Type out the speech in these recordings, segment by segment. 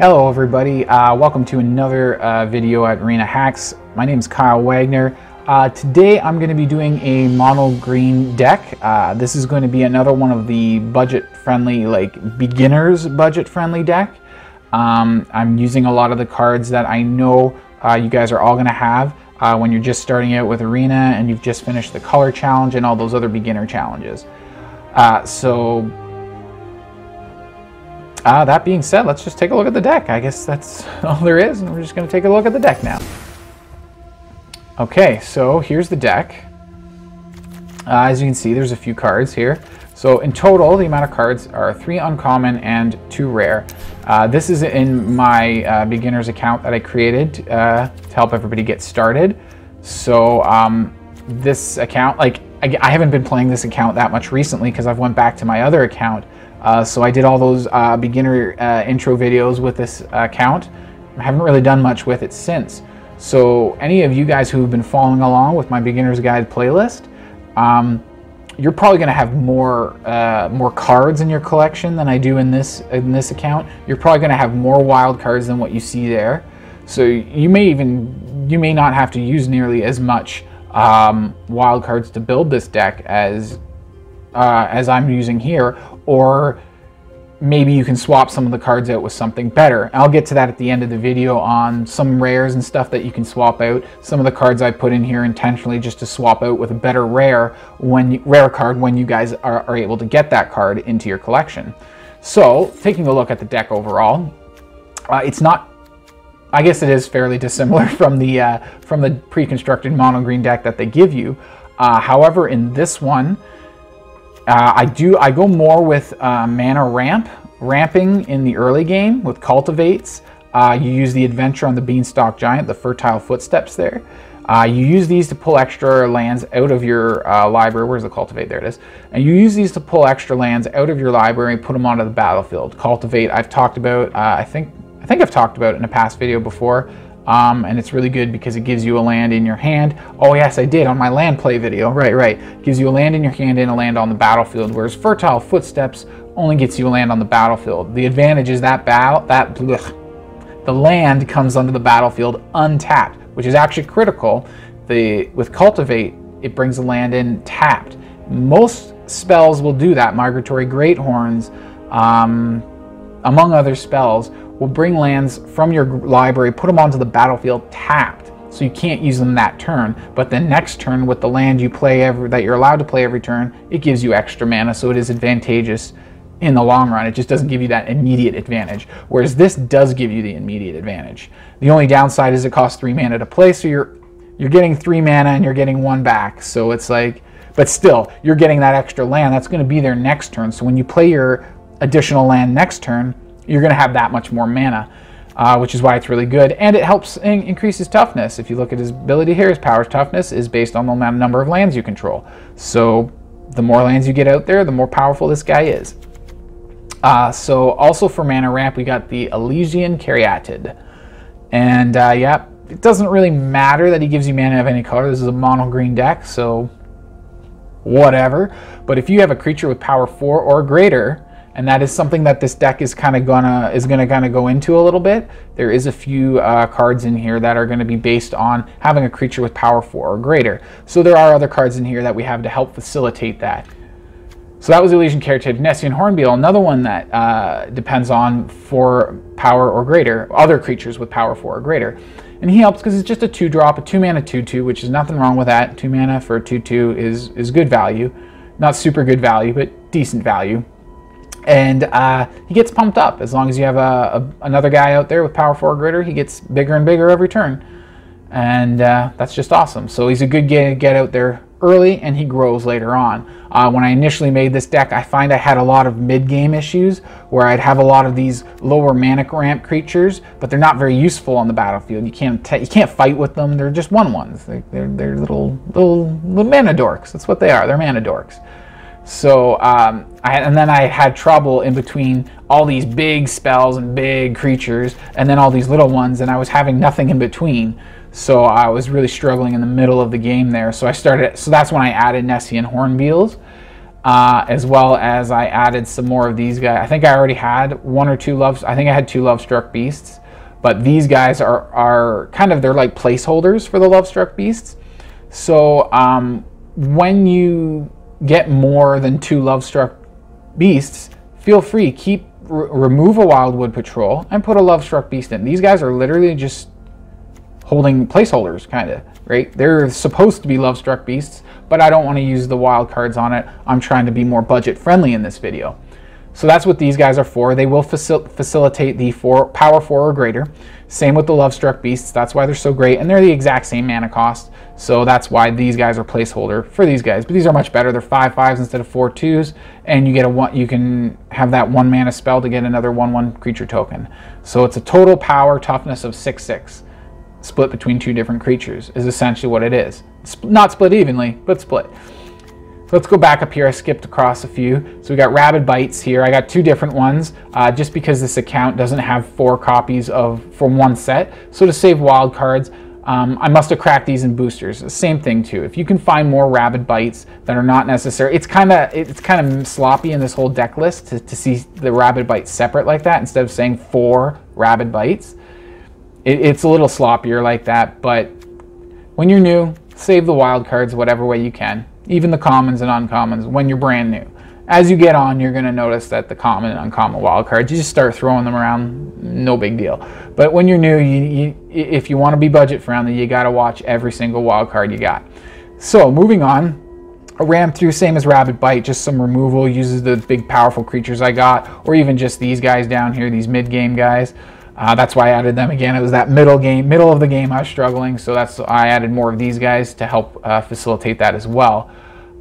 Hello everybody, welcome to another video at Arena Hacks. My name is Kyle Wagner. Today I'm going to be doing a mono green deck. This is going to be another one of the budget friendly, like beginners budget friendly deck. I'm using a lot of the cards that I know you guys are all going to have when you're just starting out with Arena and you've just finished the color challenge and all those other beginner challenges. That being said, let's just take a look at the deck. I guess that's all there is, and we're just going to take a look at the deck now. Okay, so here's the deck. As you can see, there's a few cards here. So in total, the amount of cards are 3 uncommon and 2 rare. This is in my beginner's account that I created to help everybody get started. So this account, like I haven't been playing this account that much recently because I've went back to my other account. So I did all those beginner intro videos with this account. I haven't really done much with it since. So any of you guys who've been following along with my beginner's guide playlist, you're probably going to have more cards in your collection than I do in this account. You're probably going to have more wild cards than what you see there. So you may not have to use nearly as much wild cards to build this deck as I'm using here, or maybe you can swap some of the cards out with something better. I'll get to that at the end of the video on some rares and stuff that you can swap out. Some of the cards I put in here intentionally just to swap out with a better rare card when you guys are able to get that card into your collection. So taking a look at the deck overall, it's not, I guess it is fairly dissimilar from the pre-constructed mono green deck that they give you. However, in this one, I go more with mana ramping in the early game with cultivates. You use the adventure on the Beanstalk Giant, the fertile footsteps there. You use these to pull extra lands out of your library. Where's the cultivate? There it is. And you use these to pull extra lands out of your library and put them onto the battlefield. Cultivate, I've talked about. I think I've talked about it in a past video before. And it's really good because it gives you a land in your hand. Oh yes, I did on my land play video. Right. Gives you a land in your hand and a land on the battlefield, whereas Fertile Footsteps only gets you a land on the battlefield. The advantage is that the land comes onto the battlefield untapped, which is actually critical. With Cultivate, it brings the land in tapped. Most spells will do that. Migratory Greathorns, among other spells, will bring lands from your library, put them onto the battlefield tapped, so you can't use them that turn. But the next turn, with the land you play that you're allowed to play every turn, it gives you extra mana, so it is advantageous in the long run. It just doesn't give you that immediate advantage, whereas this does give you the immediate advantage. The only downside is it costs 3 mana to play, so you're getting 3 mana and you're getting 1 back. So it's like, but still, you're getting that extra land that's going to be there next turn. So when you play your additional land next turn, you're going to have that much more mana, which is why it's really good. And it helps increase his toughness. If you look at his ability here, his power toughness is based on the number of lands you control. So the more lands you get out there, the more powerful this guy is. So also for mana ramp, we got the Ilysian Caryatid. And yeah, it doesn't really matter that he gives you mana of any color. This is a mono green deck, so whatever. But if you have a creature with power 4 or greater, and that is something that this deck is gonna go into a little bit. There is a few cards in here that are going to be based on having a creature with power 4 or greater. So there are other cards in here that we have to help facilitate that. So that was Ilysian Caryatid. Nessian Hornbeetle, another one that depends on 4 power or greater, other creatures with power 4 or greater. And he helps because it's just a 2-drop, a 2-mana 2/2, which is nothing wrong with that. 2 mana for a 2/2 is good value. Not super good value, but decent value. And he gets pumped up. As long as you have another guy out there with power 4 or greater, he gets bigger and bigger every turn. And that's just awesome. So he's a good get out there early, and he grows later on. When I initially made this deck, I find I had a lot of mid-game issues where I'd have a lot of these lower mana ramp creatures, but they're not very useful on the battlefield. You can't fight with them. They're just 1/1s. They're little mana dorks. That's what they are. They're mana dorks. So and then I had trouble in between all these big spells and big creatures and then all these little ones, and I was having nothing in between. So I was really struggling in the middle of the game there. So that's when I added Nessian Hornbeetles. as well as I added some more of these guys. I think I already had one or two I think I had 2 Lovestruck Beasts, but these guys are kind of, they're like placeholders for the Lovestruck Beasts. So when you get more than 2 Lovestruck Beasts, feel free, remove a Wildwood Patrol and put a Lovestruck Beast in. These guys are literally just holding placeholders, kind of, right? They're supposed to be Lovestruck Beasts, but I don't want to use the wild cards on it. I'm trying to be more budget friendly in this video. So that's what these guys are for. They will facilitate the power 4 or greater. Same with the Lovestruck Beasts. That's why they're so great, and they're the exact same mana cost. So that's why these guys are placeholder for these guys. But these are much better. They're 5/5s instead of 4/2s, and you get you can have that 1 mana spell to get another 1/1 creature token. So it's a total power toughness of 6/6, split between 2 different creatures is essentially what it is. Not split evenly, but split. Let's go back up here. I skipped across a few. So we got Rabid Bites here. I got 2 different ones just because this account doesn't have 4 copies from one set. So to save wild cards, I must have cracked these in boosters. Same thing too. If you can find more Rabid Bites that are not necessary, it's kind of sloppy in this whole deck list to see the Rabid Bites separate like that instead of saying 4 Rabid Bites. It's a little sloppier like that, but when you're new, save the wild cards whatever way you can. Even the commons and uncommons when you're brand new. As you get on, you're going to notice that the common and uncommon wild cards, you just start throwing them around, no big deal. But when you're new, if you want to be budget friendly, you got to watch every single wild card you got. So moving on, I ran through same as Rabid Bite, just some removal, uses the big powerful creatures I got, or even just these guys down here, these mid-game guys. That's why I added them again. It was that middle of the game I was struggling, so I added more of these guys to help facilitate that as well.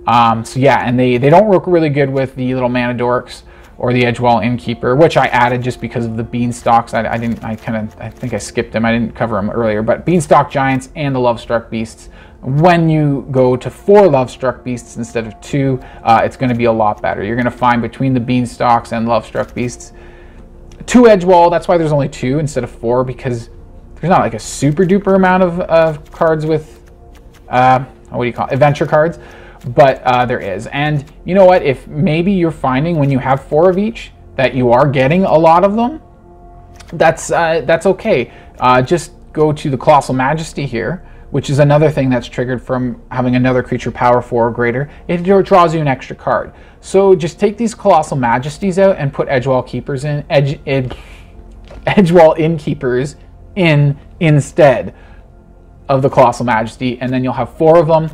So yeah, and they don't work really good with the little mana dorks or the Edgewall Innkeeper, which I added just because of the Beanstalks. I think I skipped them. I didn't cover them earlier, but Beanstalk Giants and the Lovestruck Beasts. When you go to 4 Lovestruck Beasts instead of 2, it's going to be a lot better. You're going to find between the Beanstalks and Lovestruck Beasts 2 Edgewall. That's why there's only 2 instead of 4, because there's not like a super duper amount of cards with what do you call it? Adventure cards, but there is. And you know what, if maybe you're finding when you have 4 of each that you are getting a lot of them, that's okay. Just go to the Colossal Majesty here, which is another thing that's triggered from having another creature power 4 or greater. It draws you an extra card. So just take these Colossal Majesties out and put Edgewall Innkeepers in instead of the Colossal Majesty, and then you'll have 4 of them.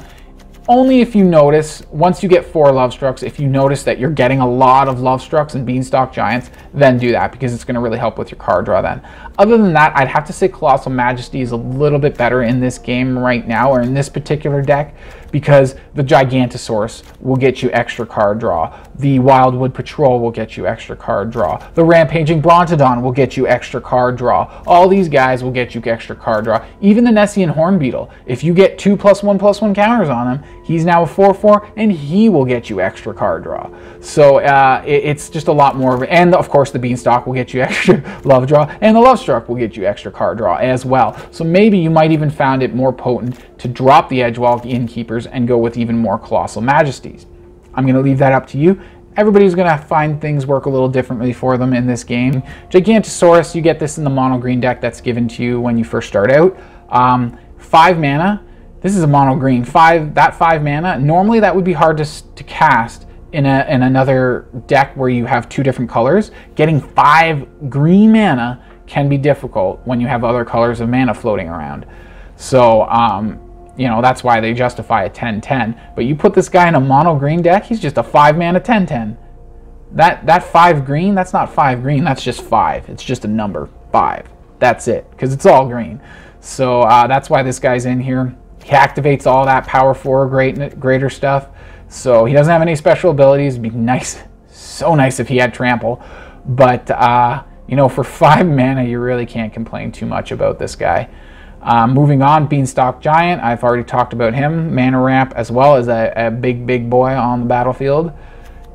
Only if you notice, once you get 4 Lovestrucks, if you notice that you're getting a lot of Lovestrucks and Beanstalk Giants, then do that, because it's going to really help with your card draw then. Other than that, I'd have to say Colossal Majesty is a little bit better in this game right now, or in this particular deck, because the Gigantosaurus will get you extra card draw. The Wildwood Patrol will get you extra card draw. The Rampaging Brontodon will get you extra card draw. All these guys will get you extra card draw. Even the Nessian Hornbeetle, if you get 2+1/+1 counters on him, he's now a 4/4, and he will get you extra card draw. So it's just a lot more of it. And of course the Beanstalk will get you extra love draw, and the Lovestruck will get you extra card draw as well. So maybe you might even found it more potent to drop the Edgewall Innkeepers and go with even more Colossal Majesties. I'm going to leave that up to you. Everybody's going to find things work a little differently for them in this game. Gigantosaurus, you get this in the mono green deck that's given to you when you first start out. 5 mana. This is a mono green. 5 mana. Normally that would be hard to cast in another deck where you have 2 different colors. Getting 5 green mana can be difficult when you have other colors of mana floating around. So you know, that's why they justify a 10/10. But you put this guy in a mono green deck, he's just a 5 mana 10/10. That 5 green, that's not 5 green, that's just 5. It's just a number, 5. That's it, because it's all green. So that's why this guy's in here. He activates all that power 4 greater stuff. So he doesn't have any special abilities. It'd be nice, so nice if he had trample. But you know, for 5 mana, you really can't complain too much about this guy. Moving on, Beanstalk Giant. I've already talked about him. Mana ramp as well as a big boy on the battlefield.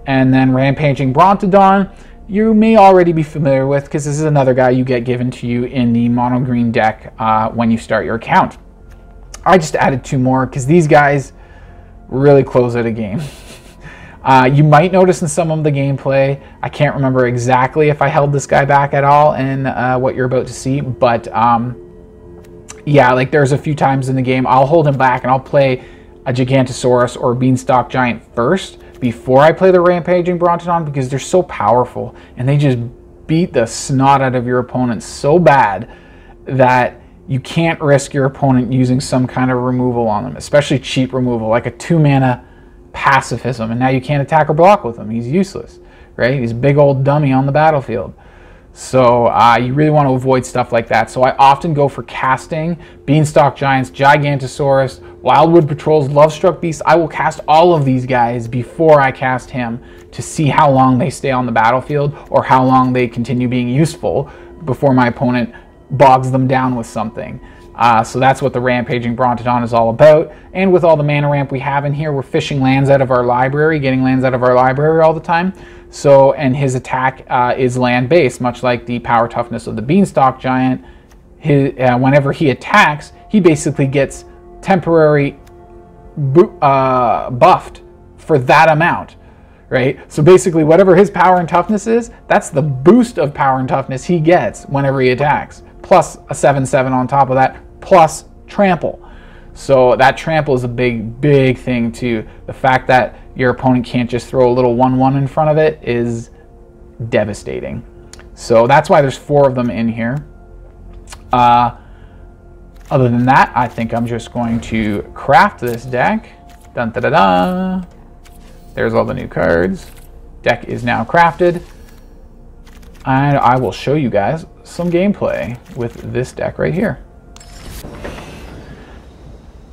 And then Rampaging Brontodon, you may already be familiar with, because this is another guy you get given to you in the mono green deck when you start your account. I just added 2 more because these guys really close out a game. You might notice in some of the gameplay, I can't remember exactly if I held this guy back at all in what you're about to see, but yeah, like there's a few times in the game I'll hold him back and I'll play a Gigantosaurus or a Beanstalk Giant first before I play the Rampaging Brontodon, because they're so powerful and they just beat the snot out of your opponent so bad that you can't risk your opponent using some kind of removal on them, especially cheap removal, like a 2-mana pacifism, and now you can't attack or block with him. He's useless, right? He's a big old dummy on the battlefield. So you really want to avoid stuff like that. So I often go for casting Beanstalk Giants, Gigantosaurus, Wildwood Patrols, Lovestruck Beast. I will cast all of these guys before I cast him to see how long they stay on the battlefield or how long they continue being useful before my opponent bogs them down with something. So that's what the Rampaging Brontodon is all about. And with all the mana ramp we have in here, we're fishing lands out of our library, getting lands out of our library all the time. So, and his attack is land-based, much like the power toughness of the Beanstalk Giant. Whenever he attacks, he basically gets temporary buffed for that amount, right? So basically, whatever his power and toughness is, that's the boost of power and toughness he gets whenever he attacks, plus a 7/7 on top of that, plus trample. So that trample is a big thing too. The fact that your opponent can't just throw a little 1/1 in front of it is devastating. So that's why there's 4 of them in here. Other than that, I think I'm just going to craft this deck. Dun da da da. There's all the new cards. Deck is now crafted. And I will show you guys some gameplay with this deck right here.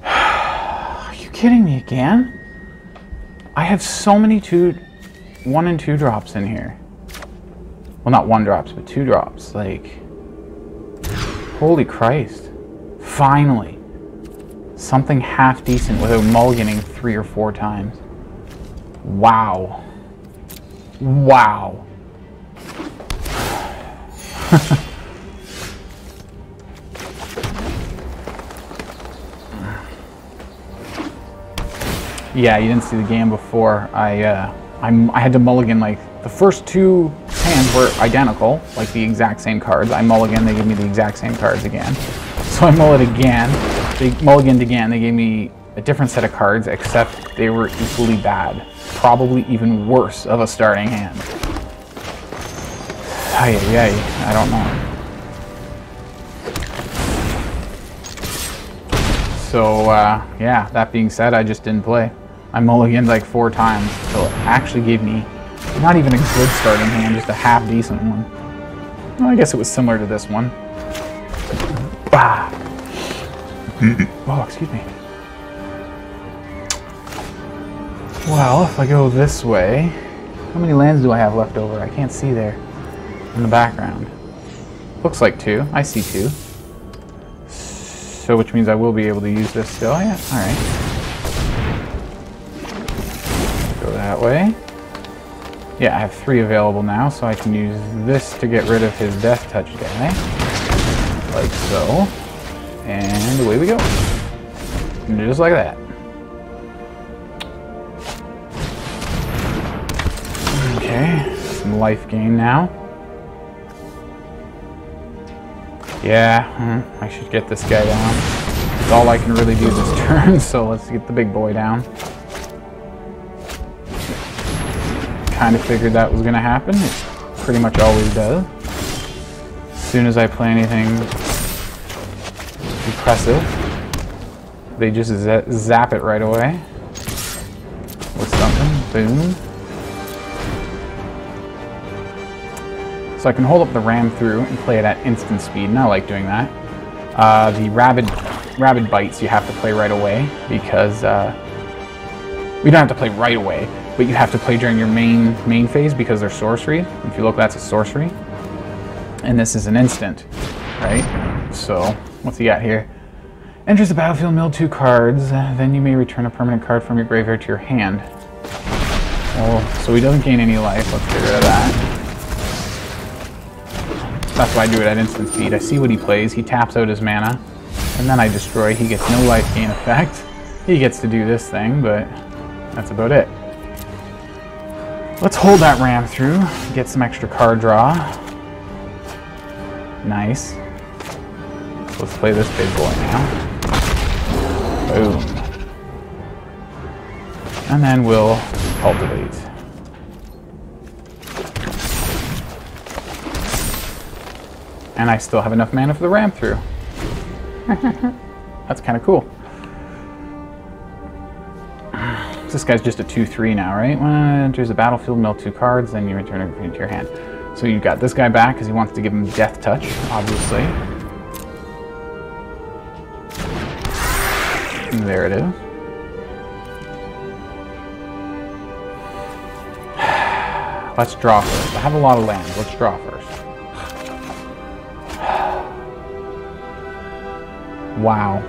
Are you kidding me again? I have so many 1 and 2 drops in here. Well, not 1 drops, but 2 drops. Like, holy Christ. Finally. Something half decent without mulliganing 3 or 4 times. Wow. Wow. Yeah, you didn't see the game before. I had to mulligan, like, the first 2 hands were identical, like the exact same cards. I mulliganed, they gave me the exact same cards again. So I mulliganed again. They mulliganed again, they gave me a different set of cards, except they were equally bad. Probably even worse of a starting hand. I don't know. So, yeah, that being said, I just didn't play. I mulliganed like 4 times, so it actually gave me not even a good starting hand, just a half-decent one. Well, I guess it was similar to this one. Bah! Oh, excuse me. Well, if I go this way, how many lands do I have left over? I can't see there in the background. Looks like 2. I see 2. So, which means I will be able to use this still. Yeah, alright. Go that way. Yeah, I have 3 available now, so I can use this to get rid of his Death Touch guy. Like so. And away we go. And just like that. Okay, some life gain now. Yeah, I should get this guy down. It's all I can really do this turn, so let's get the big boy down. Kind of figured that was going to happen. It pretty much always does. As soon as I play anything impressive, they just zap it right away with something. Boom. So I can hold up the ram through and play it at instant speed, and I like doing that. The Rabid Bites you have to play right away, because we don't have to play right away, but you have to play during your main phase because they're sorcery. If you look, that's a sorcery. And this is an instant, right? So, what's he got here? Enters the battlefield, mill 2 cards, then you may return a permanent card from your graveyard to your hand. Well, so he doesn't gain any life, let's get rid of that. That's why I do it at instant speed. I see what he plays, he taps out his mana, and then I destroy. He gets no life gain effect. He gets to do this thing, but that's about it. Let's hold that ramp through, get some extra card draw. Nice. Let's play this big boy now. Boom. And then we'll cultivate. And I still have enough mana for the ramp through. That's kind of cool. This guy's just a 2/3 now, right? When it enters the battlefield, mill 2 cards, then you return it into your hand. So you got this guy back because he wants to give him Death Touch, obviously. And there it is. Let's draw first. I have a lot of lands. Let's draw first. Wow.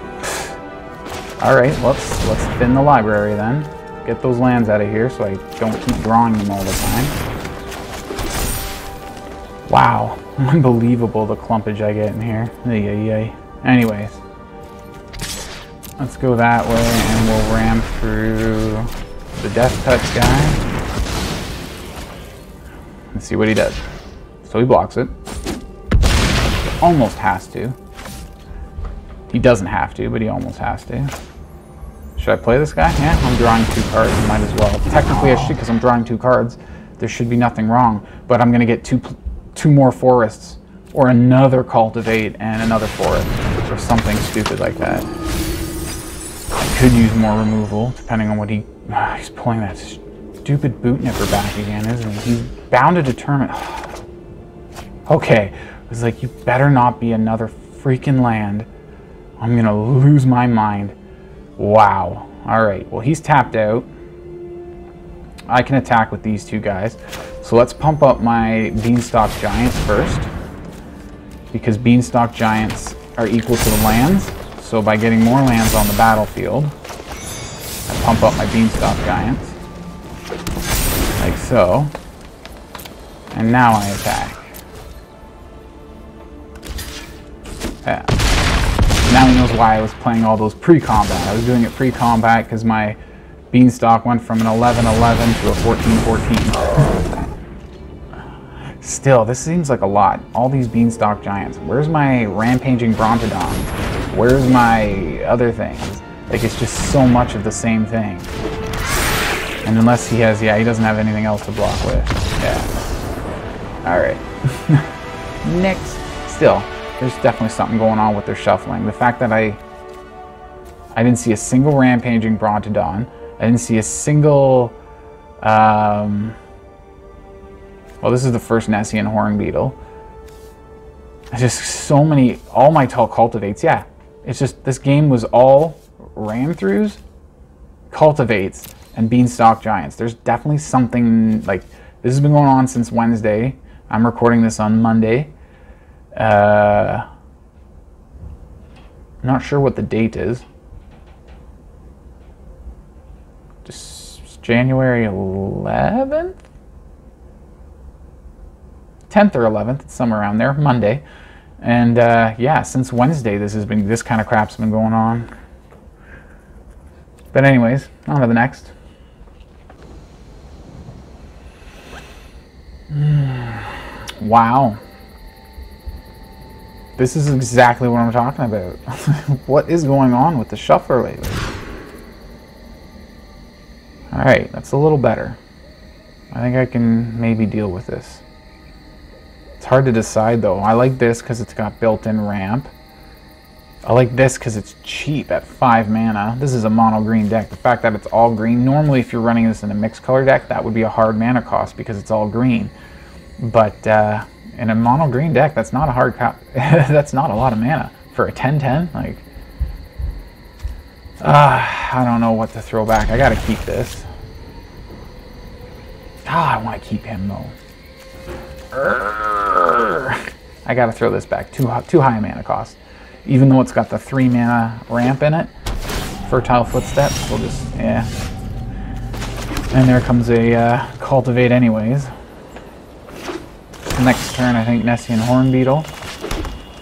All right, let's thin the library then. Get those lands out of here so I don't keep drawing them all the time. Wow, unbelievable the clumpage I get in here. Anyways, let's go that way and we'll ram through the Death Touch guy. Let's see what he does. So he blocks it. Almost has to. He doesn't have to, but he almost has to. Should I play this guy? Yeah, I'm drawing 2 cards. Might as well. Technically, I should because I'm drawing 2 cards. There should be nothing wrong. But I'm going to get two more forests, or another cultivate and another forest, or something stupid like that. I could use more removal, depending on what he's pulling that stupid boot nipper back again, isn't he? He's bound to determine. Okay, it was like, you better not be another freaking land. I'm gonna lose my mind. Wow. Alright, well he's tapped out. I can attack with these 2 guys. So let's pump up my Beanstalk Giants first. Because Beanstalk Giants are equal to the lands. So by getting more lands on the battlefield, I pump up my Beanstalk Giants. Like so. And now I attack. Yeah. Now he knows why I was playing all those pre-combat. I was doing it pre-combat because my Beanstalk went from an 11-11 to a 14-14. Still, this seems like a lot. All these Beanstalk Giants. Where's my Rampaging Brontodon? Where's my other things? Like, it's just so much of the same thing. And unless he has, yeah, he doesn't have anything else to block with. Yeah. Alright. Next. Still. There's definitely something going on with their shuffling. The fact that I didn't see a single Rampaging Brontodon. I didn't see a single... well, this is the first Nessian Hornbeetle. Just so many... All my tall cultivates. Yeah. It's just... This game was all ram-throughs, cultivates, and Beanstalk Giants. There's definitely something... Like, this has been going on since Wednesday. I'm recording this on Monday. Not sure what the date is. Just January 11th? 10th or 11th, it's somewhere around there, Monday. And yeah, since Wednesday this kind of crap's been going on. But anyways, on to the next. Wow. This is exactly what I'm talking about. What is going on with the shuffler lately? Alright, that's a little better. I think I can maybe deal with this. It's hard to decide though. I like this because it's got built-in ramp. I like this because it's cheap at 5 mana. This is a mono green deck. The fact that it's all green, normally if you're running this in a mixed color deck, that would be a hard mana cost because it's all green. But in a mono green deck, that's not a hard that's not a lot of mana for a 10/10. Like, I don't know what to throw back. I gotta keep this. I want to keep him though. I gotta throw this back. Too high a mana cost. Even though it's got the 3 mana ramp in it. Fertile Footsteps. We'll just, yeah. And there comes a Cultivate anyways. Next turn, I think Nessian Hornbeetle.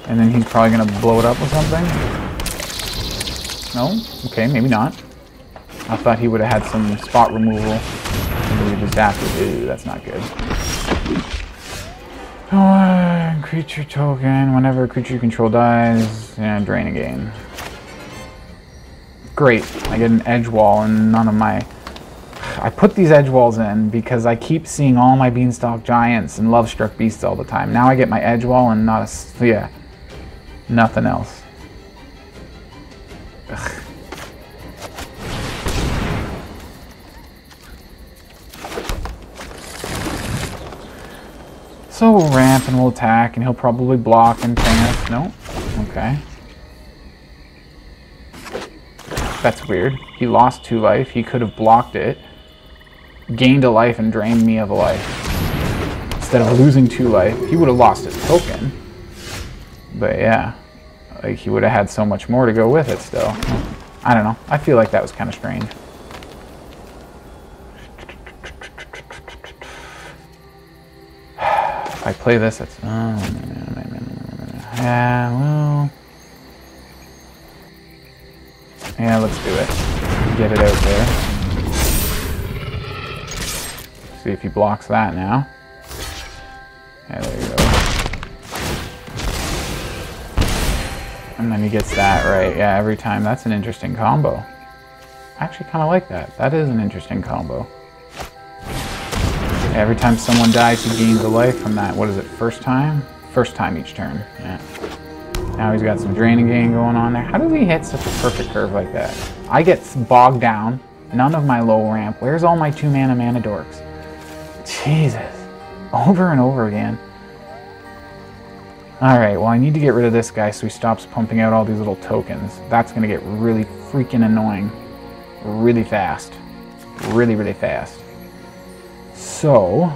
And then he's probably going to blow it up with something. No? Okay, maybe not. I thought he would have had some spot removal. We just have to do. That's not good. Oh, creature token. Whenever a creature you control dies, yeah, drain a game. Great. I get an edge wall and none of my... I put these edge walls in because I keep seeing all my Beanstalk Giants and Lovestruck Beasts all the time. Now I get my edge wall and not a... yeah. Nothing else. Ugh. So we'll ramp and we'll attack, and he'll probably block and ping us. No? Okay. That's weird. He lost 2 life. He could have blocked it, gained a life, and drained me of a life. Instead of losing 2 life, he would have lost his token. But yeah, like he would have had so much more to go with it still. I don't know. I feel like that was kind of strange. If I play this, it's... yeah, well... yeah, let's do it. Get it out there. See if he blocks that now. Yeah, there you go. And then he gets that right. Yeah, every time. That's an interesting combo. I actually kind of like that. That is an interesting combo. Every time someone dies, he gains a life from that. What is it, first time? First time each turn. Yeah. Now he's got some draining game going on there. How does he hit such a perfect curve like that? I get bogged down. None of my low ramp. Where's all my 2-mana dorks? Jesus. Over and over again. Alright, well I need to get rid of this guy so he stops pumping out all these little tokens. That's going to get really freaking annoying. Really fast. Really, really fast. So,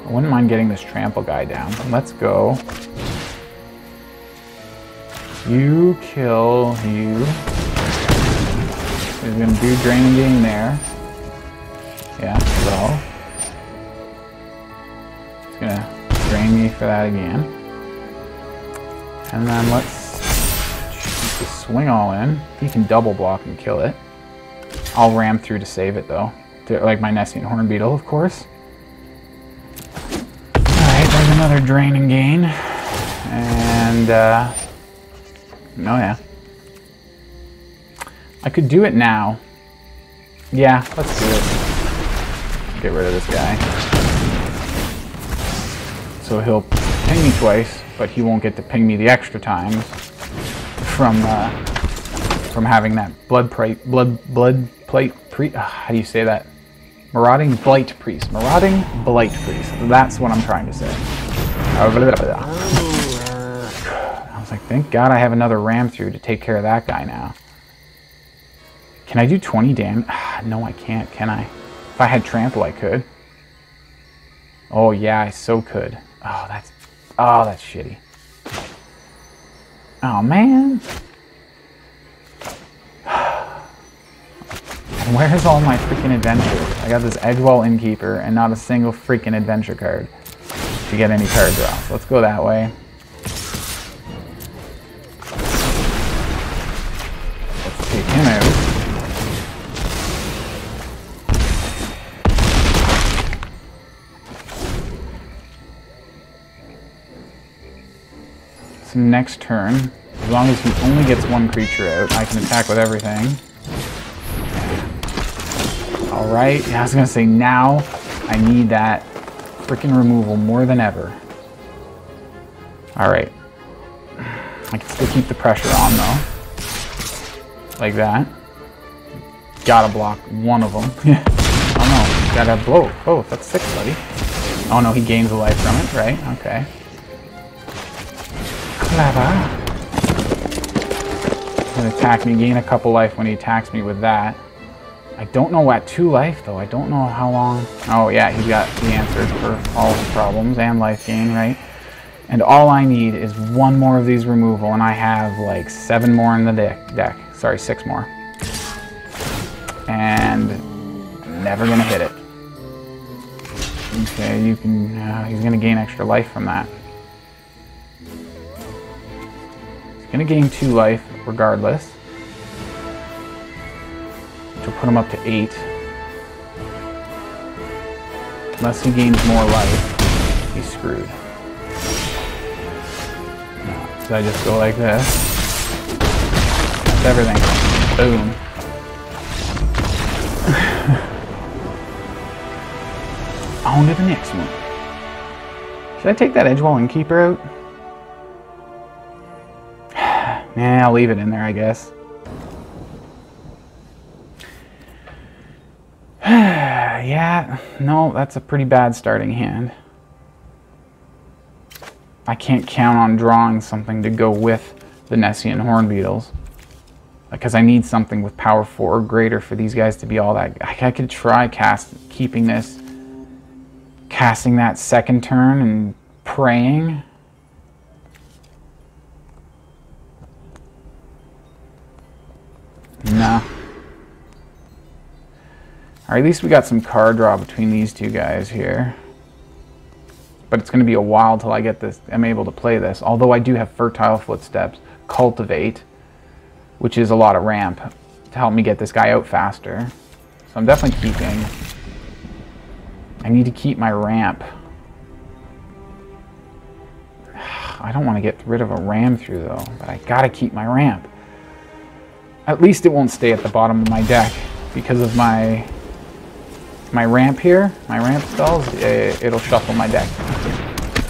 I wouldn't mind getting this trample guy down. Let's go. You kill you. He's going to do draining game there. Yeah, so. He's going to drain me for that again. And then let's just swing all in. He can double block and kill it. I'll ram through to save it though. Like my Nessian Hornbeetle, of course. Alright, there's another draining gain. And, oh yeah. I could do it now. Yeah, let's do it. Get rid of this guy. So he'll ping me twice, but he won't get to ping me the extra times from having that blood plate priest. How do you say that? Marauding Blight Priest. Marauding Blight Priest. That's what I'm trying to say. I was like, thank God I have another ram through to take care of that guy now. Can I do 20 damage? No, I can't, can I? If I had trample, I could. Oh yeah, I so could. Oh, that's shitty. Oh man. And where's all my freaking adventures? I got this Edgewall Innkeeper and not a single freaking adventure card to get any card draws. Let's go that way. Let's take him out. So next turn, as long as he only gets 1 creature out, I can attack with everything. Alright, I was going to say now I need that freaking removal more than ever. Alright. I can still keep the pressure on though. Like that. Gotta block one of them. Oh no, gotta have both. That's 6, buddy. Oh no, he gains a life from it, right? Okay. Clever. He's gonna attack me, gain a couple life when he attacks me with that. I don't know at 2 life though. I don't know how long. Oh yeah, he's got the answers for all the problems and life gain, right? And all I need is 1 more of these removal, and I have like 7 more in the deck. Sorry, 6 more. And never gonna hit it. Okay, you can. He's gonna gain extra life from that. He's gonna gain 2 life regardless. which will put him up to 8. Unless he gains more life, he's screwed. No, so I just go like this. That's everything. Boom. On to the next one. Should I take that Edgewall Innkeeper out? Nah, I'll leave it in there, I guess. Yeah, no, that's a pretty bad starting hand. I can't count on drawing something to go with the Nessian Hornbeetles. Because I need something with power 4 or greater for these guys to be all that. I could try keeping this, casting that second turn and praying. No. Or at least we got some card draw between these two guys here. But it's going to be a while till I get this. I'm able to play this. Although I do have Fertile Footsteps, Cultivate, which is a lot of ramp to help me get this guy out faster. So I'm definitely keeping. I need to keep my ramp. I don't want to get rid of a ram through though, but I gotta keep my ramp. At least it won't stay at the bottom of my deck because of my ramp here, my ramp spells, it'll shuffle my deck.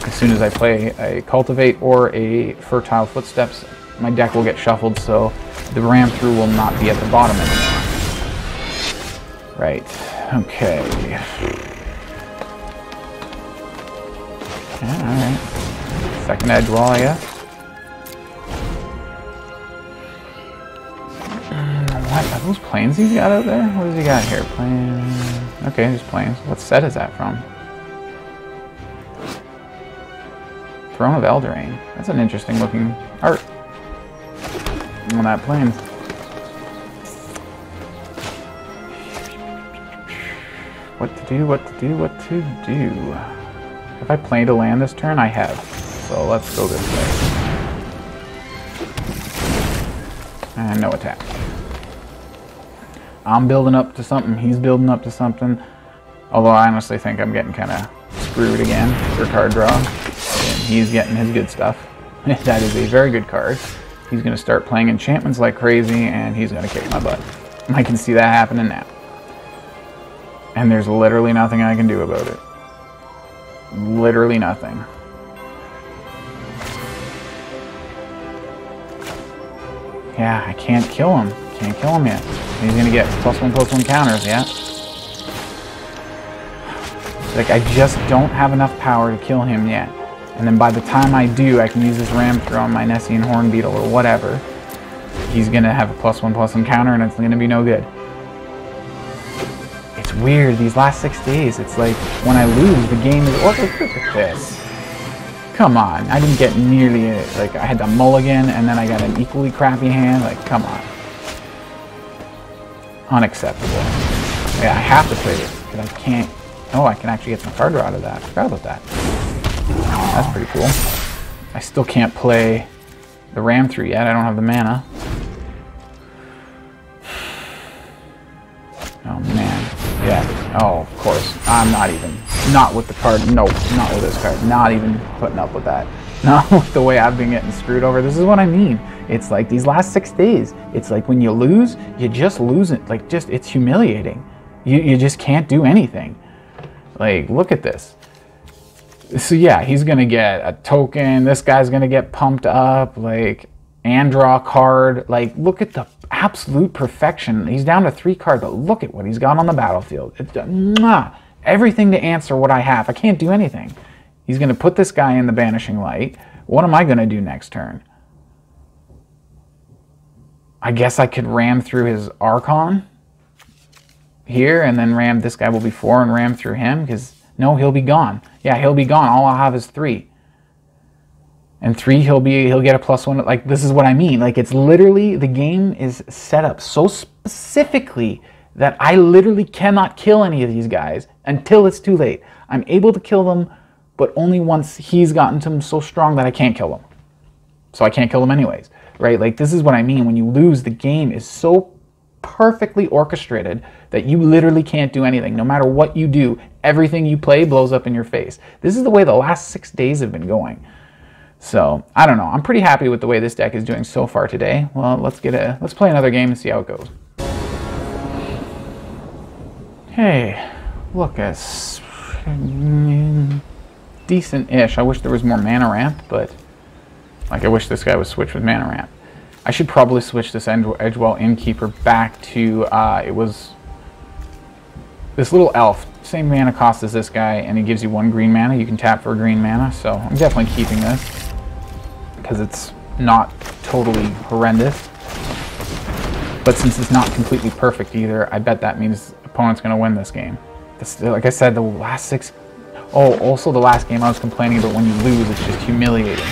As soon as I play a Cultivate or a Fertile Footsteps, my deck will get shuffled, so the ram through will not be at the bottom anymore. Right, okay. Yeah, alright. Second Edgewall, I guess. What are those planes he's got out there? What does he got here? Planes. Okay, just planes. What set is that from? Throne of Eldraine. That's an interesting looking art on that plane. What to do, what to do, what to do. Have I played a land this turn? I have. So let's go this way. And no attack. I'm building up to something, he's building up to something. Although I honestly think I'm getting kind of screwed again for card draw. And he's getting his good stuff. That is a very good card. He's going to start playing enchantments like crazy, and he's going to kick my butt. I can see that happening now. And there's literally nothing I can do about it. Literally nothing. Yeah, I can't kill him. Can't kill him yet. He's going to get +1/+1 counters, yeah? Like, I just don't have enough power to kill him yet. And then by the time I do, I can use this ram throw on my Nessian Hornbeetle or whatever. He's going to have a +1/+1 counter, and it's going to be no good. It's weird, these last 6 days, it's like, when I lose, the game is... Look at this. Come on, I didn't get nearly it. Like, I had to mulligan, and then I got an equally crappy hand. Like, come on. Unacceptable. Yeah, I have to play this, because I can't... Oh, I can actually get some card draw out of that. I forgot about that. That's pretty cool. I still can't play the ram through yet. I don't have the mana. Oh, man. Yeah. Oh, of course. I'm not even... Not with the card. Nope. Not with this card. Not even putting up with that. Not with the way I've been getting screwed over. This is what I mean. It's like these last 6 days. It's like when you lose, you just lose it. Like, just, it's humiliating. You just can't do anything. Like, look at this. So, yeah, he's going to get a token. This guy's going to get pumped up. Like, and draw a card. Like, look at the absolute perfection. He's down to 3 cards, but look at what he's got on the battlefield. It's mwah, everything to answer what I have. I can't do anything. He's going to put this guy in the Banishing Light. What am I going to do next turn? I guess I could ram through his Archon here, and then ram, this guy will be 4 and ram through him, because, no, he'll be gone. Yeah, he'll be gone. All I'll have is 3. And 3, he'll get a +1. Like, this is what I mean. Like, it's literally, the game is set up so specifically that I literally cannot kill any of these guys until it's too late. I'm able to kill them, but only once he's gotten to them so strong that I can't kill them. So I can't kill them anyways, right? Like, this is what I mean. When you lose, the game is so perfectly orchestrated that you literally can't do anything. No matter what you do, everything you play blows up in your face. This is the way the last 6 days have been going. So, I don't know. I'm pretty happy with the way this deck is doing so far today. Well, let's play another game and see how it goes. Hey, look, it's decent-ish. I wish there was more mana ramp, but like I wish this guy would switch with mana ramp. I should probably switch this Edgewall Innkeeper back to, it was this little elf. Same mana cost as this guy, and he gives you 1 green mana. You can tap for a green mana, so I'm definitely keeping this because it's not totally horrendous. But since it's not completely perfect either, I bet that means the opponent's going to win this game. Like I said, the last 6... Oh, also the last game I was complaining about when you lose, it's just humiliating.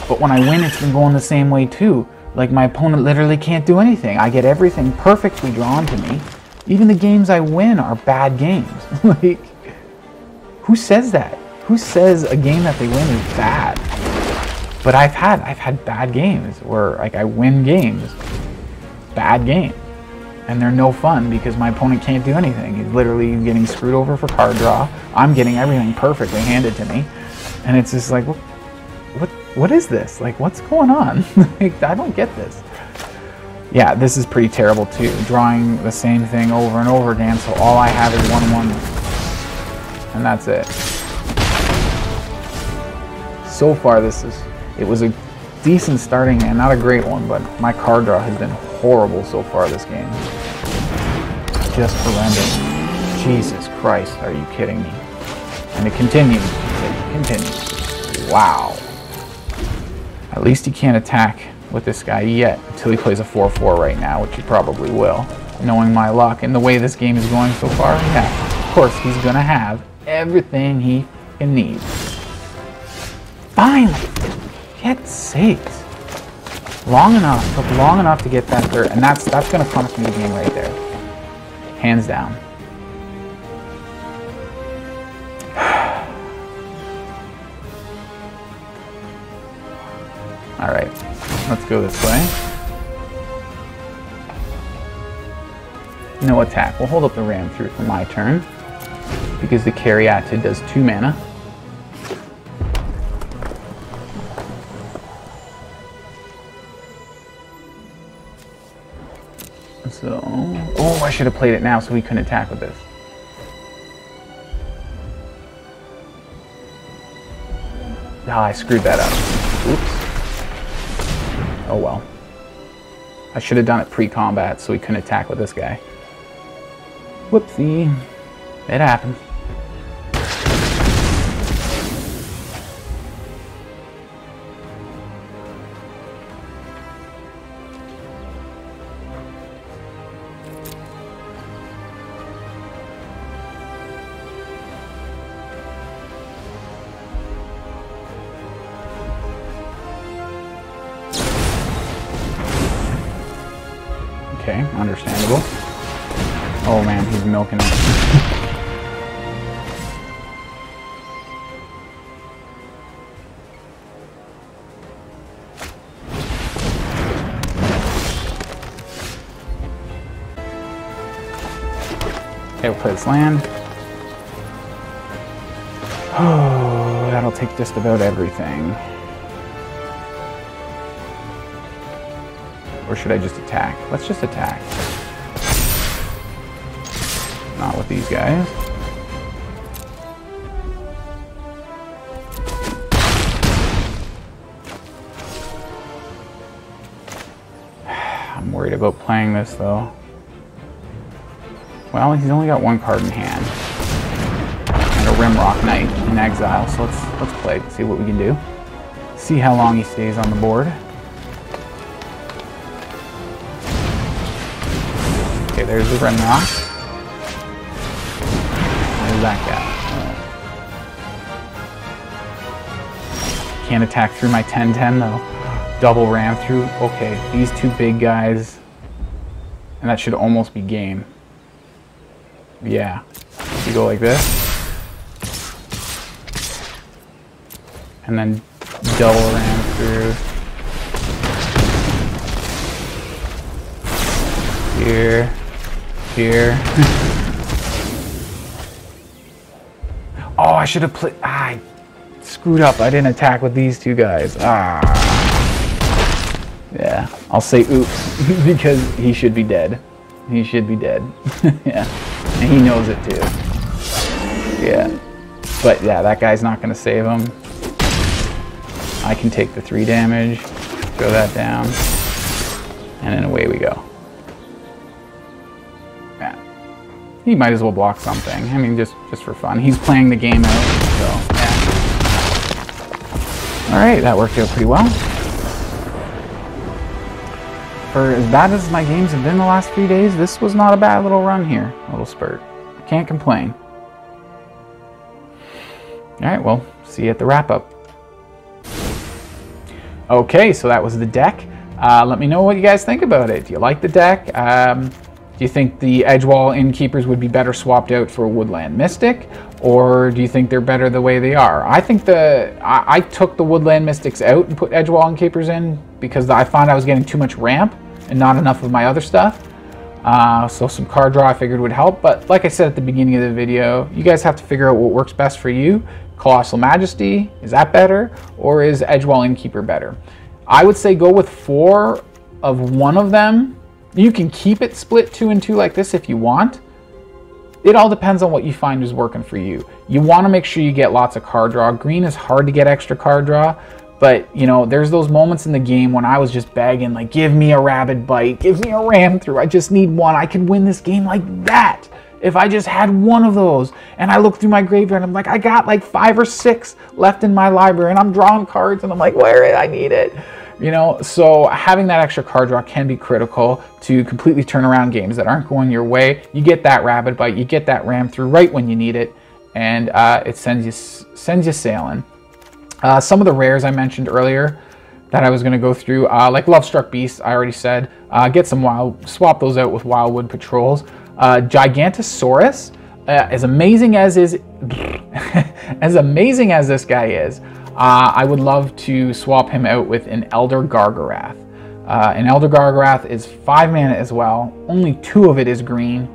But when I win, it's been going the same way too. Like, my opponent literally can't do anything. I get everything perfectly drawn to me. Even the games I win are bad games. Like, who says that? Who says a game that they win is bad? But I've had bad games where, like, I win games. Bad game. And they're no fun because my opponent can't do anything. He's literally getting screwed over for card draw. I'm getting everything perfectly handed to me. And it's just like, what is this? Like, what's going on? Like, I don't get this. Yeah, this is pretty terrible too. Drawing the same thing over and over again, so all I have is 1/1. And that's it. So far, it was a decent starting and not a great one, but my card draw has been horrible so far this game. Just horrendous. Jesus Christ, are you kidding me? And it continues. It continues. Wow. At least he can't attack with this guy yet until he plays a 4/4 right now, which he probably will. Knowing my luck and the way this game is going so far, yeah, of course he's gonna have everything he needs. Finally! Get sakes. Long enough, took long enough to get that third, and that's gonna punish me the game right there. Hands down. Alright, let's go this way. No attack. We'll hold up the ram through for my turn, because the Caryatid does 2 mana. So, oh, I should have played it now so we couldn't attack with this. Ah, I screwed that up. Oops. Oh well. I should have done it pre-combat so we couldn't attack with this guy. Whoopsie. It happens. Okay, understandable. Oh man, he's milking it. Okay, we'll play this land. Oh, that'll take just about everything. Or should I just attack? Let's just attack. Not with these guys. I'm worried about playing this though. Well, he's only got 1 card in hand. And a Rimrock Knight in exile, so let's play it, see what we can do. See how long he stays on the board. Okay, there's the Rimrock. There's that guy. Can't attack through my 10/10 though. Double ram through. Okay, these 2 big guys. And that should almost be game. Yeah. You go like this. And then double ram through. Here. here. Oh, I should have played. I screwed up. I didn't attack with these two guys. Yeah, I'll say oops because he should be dead. He should be dead. Yeah, and he knows it too. Yeah, but yeah, that guy's not going to save him. I can take the 3 damage, throw that down, and then away we go. Yeah, he might as well block something. I mean, just for fun. He's playing the game out, so yeah. All right, that worked out pretty well. For as bad as my games have been the last few days, this was not a bad little run here, a little spurt. Can't complain. All right, well, see you at the wrap-up. Okay, so that was the deck. Let me know what you guys think about it. Do you like the deck? Do you think the Edgewall Innkeepers would be better swapped out for a Woodland Mystic? Or do you think they're better the way they are? I think I took the Woodland Mystics out and put Edgewall Innkeepers in because I found I was getting too much ramp and not enough of my other stuff. So some card draw I figured would help. But like I said at the beginning of the video, you guys have to figure out what works best for you. Colossal Majesty, is that better? Or is Edgewall Innkeeper better? I would say go with 4 of one of them. You can keep it split 2 and 2 like this if you want. It all depends on what you find is working for you. You want to make sure you get lots of card draw. Green is hard to get extra card draw, but you know, there's those moments in the game when I was just begging, like, give me a Rabid Bite, give me a Ram Through. I just need one. I could win this game like that if I just had one of those. And I look through my graveyard and I'm like, I got like 5 or 6 left in my library and I'm drawing cards and I'm like, where I need it. You know, so having that extra card draw can be critical to completely turn around games that aren't going your way. You get that Rabid Bite, you get that Ram Through right when you need it, and it sends you sailing. Some of the rares I mentioned earlier that I was going to go through, like Lovestruck Beast, I already said, get some swap those out with Wildwood Patrols. Gigantosaurus, as amazing as this guy is, I would love to swap him out with an Elder Gargarath. An Elder Gargarath is 5 mana as well. Only 2 of it is green.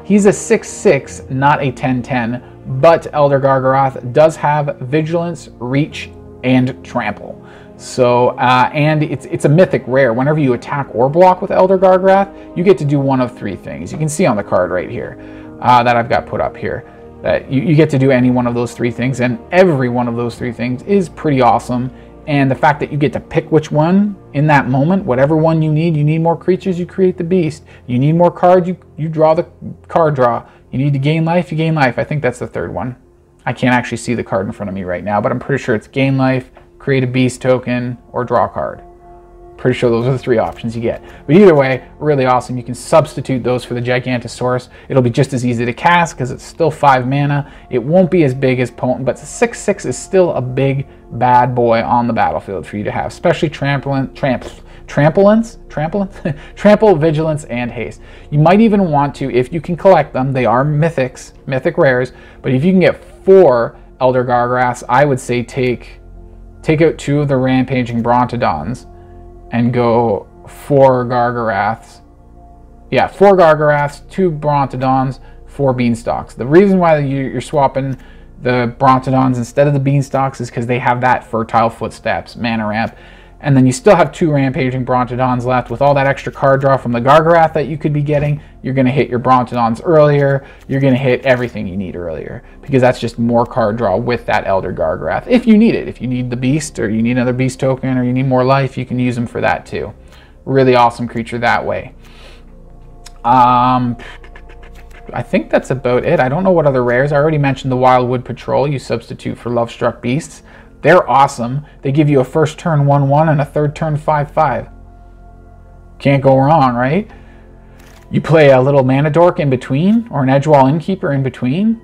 He's a 6/6, not a 10/10, but Elder Gargarath does have Vigilance, Reach, and Trample. So, and it's a mythic rare. Whenever you attack or block with Elder Gargarath, you get to do one of 3 things. You can see on the card right here that I've got put up here. That you get to do any one of those 3 things, and every one of those 3 things is pretty awesome. And the fact that you get to pick which one in that moment, whatever one you need more creatures, you create the beast. You need more cards, you draw the card draw. You need to gain life, you gain life. I think that's the 3rd one. I can't actually see the card in front of me right now, but I'm pretty sure it's gain life, create a beast token, or draw a card. Pretty sure those are the 3 options you get. But either way, really awesome. You can substitute those for the Gigantosaurus. It'll be just as easy to cast because it's still 5 mana. It won't be as big as potent, but 6/6 is still a big bad boy on the battlefield for you to have, especially Trample, Vigilance, and Haste. You might even want to, if you can collect them, they are mythic rares, but if you can get 4 Elder Gargaraths, I would say take out 2 of the Rampaging Brontodons and go 4 Gargaraths. Yeah, 4 Gargaraths, 2 Brontodons, 4 Beanstalks. The reason why you're swapping the Brontodons instead of the Beanstalks is because they have that Fertile Footsteps, mana ramp. And then you still have 2 Rampaging Brontodons left. With all that extra card draw from the Gargarath that you could be getting, you're going to hit your Brontodons earlier. You're going to hit everything you need earlier, because that's just more card draw with that Elder Gargarath. If you need it. If you need the beast, or you need another beast token, or you need more life, you can use them for that too. Really awesome creature that way. I think that's about it. I don't know what other rares. I already mentioned the Wildwood Patrol. You substitute for Lovestruck Beasts. They're awesome. They give you a first turn 1/1 and a third turn 5/5. Can't go wrong, right? You play a little Mana Dork in between, or an Edgewall Innkeeper in between.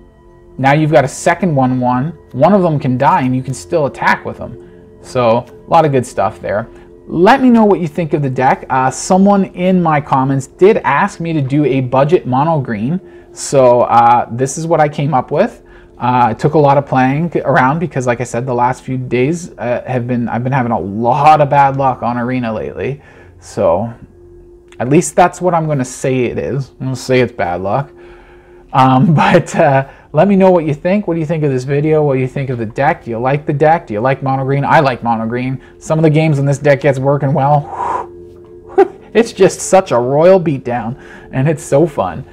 Now you've got a second 1/1. One of them can die and you can still attack with them. So a lot of good stuff there. Let me know what you think of the deck. Someone in my comments did ask me to do a budget mono green. So this is what I came up with. It took a lot of playing around because, like I said, the last few days I've been having a lot of bad luck on Arena lately. So At least that's what I'm going to say it is. I'm going to say it's bad luck. But let me know what you think. What do you think of this video? What do you think of the deck? Do you like the deck? Do you like mono green? I like mono green. Some of the games when this deck gets working well, it's just such a royal beatdown, and it's so fun.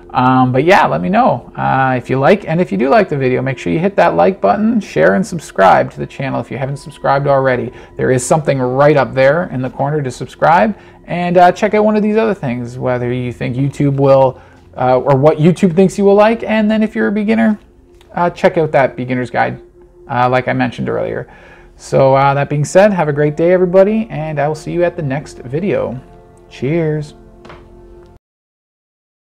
But yeah, let me know if you like, and if you do like the video, make sure you hit that like button, share, and subscribe to the channel if you haven't subscribed already. There is something right up there in the corner to subscribe, and check out one of these other things, whether you think YouTube will, or what YouTube thinks you will like, and then if you're a beginner, check out that beginner's guide, like I mentioned earlier. So that being said, have a great day, everybody, and I will see you at the next video. Cheers.